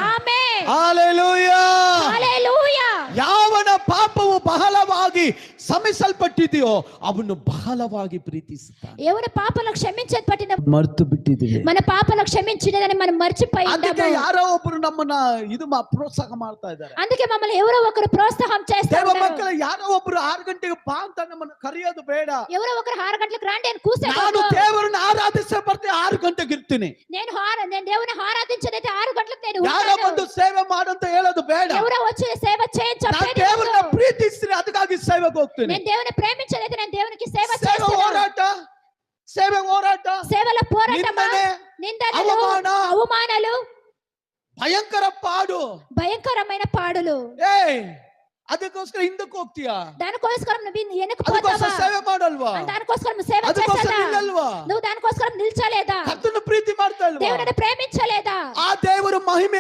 Amen. Hallelujah. Hallelujah. ಯಾವನ ಪಾಪವು ಬಹಳವಾಗಿ ಕ್ಷಮಿಸಲ್ಪಟ್ಟಿದೆಯೋ ಅವನು ಬಹಳವಾಗಿ ಪ್ರೀತಿಸುತ್ತಾನೆ. ఎవరి పాపలు క్షమించబడిన ಮರ್ತು ಬಿಟ್ಟಿದ್ದೀವಿ. మన పాపలు క్షమించినదని మనం మర్చిపోయి ಅದಕ್ಕೆ ఉన్నాము. ಯಾರೋ ಒಬ್ರು ನಮ್ಮನ್ನ ಪ್ರೋತ್ಸಾಹ ಮಾಡ್ತಾ ಇದ್ದಾರೆ. అందుకే మమ్మల్ని ఎవరో ఒకరు ప్రోత్సాహం చేస్తా ದೇವ ఉన్నారు. ಮಕ್ಕಳು ಯಾರೋ ಒಬ್ರು 6 ಗಂಟೆಗೆ ಬಾ ಅಂತ ನಮ್ಮನ್ನ ಕರೆಯೋದು ಬೇಡ. ఎవరో ఒకరు 6 గంటలకు రండి అని కూసేది. ನಾನು ದೇವರನ್ನ ಆರಾಧಿಸೇ ಬರ್ತೀನಿ 6 ಗಂಟೆಗೆ ಇರ್ತೀನಿ. నేను దేవుని ఆరాధించదైతే 6 గంటలకు నేను ಯಾರೋ ఉంటాను. ಬಂದು ಸೇವೆ ಮಾಡಂತ ಹೇಳೋದು ಬೇಡ. ఎవరో వచ్చి సేవ చేయని ನಾನು చెప్పేది. ದೇವರನ್ನ ಪ್ರೀತಿಸ್ತೀನಿ ಅದಕ್ಕಾಗಿ ಸೇವೆಗೆ ಹೋಗ್ತೀನಿ. నేను దేవుని ప్రేమించదైతే నేను దేవునికి సేవ ಸೇವೆ చేస్తాను. ಹೋರಾಟ, ಸೇವೆ ಹೋರಾಟ, సేవల పోరాటమా, నిందలు, అవమానాలు, ಭಯಂಕರ ಪಾಡು, భయంకరమైన పాడులు. ಅದಕ್ಕೋಸ್ಕರ ಹಿಂದಕ್ಕೆ ಹೋಗ್ತೀಯಾ? దానికోసం నువ్వు వెనక్కి ಅದಕ್ಕೋಸ್ಕರ పోతావా? ಸೇವೆ ಮಾಡಲ್ವಾ? దానికోసం సేవ ಅದಕ್ಕೋಸ್ಕರ చేస్తావా? ನಿಲ್ಲಲ್ವಾ? నువ్వు దానికోసం నిల్చలేదా? ಕರ್ತನ ಪ್ರೀತಿ ಮಾಡ್ತಾ ಇಲ್ವಾ? దేవుని ప్రేమించలేదా? ಆ ದೇವರು ಮಹಿಮೆ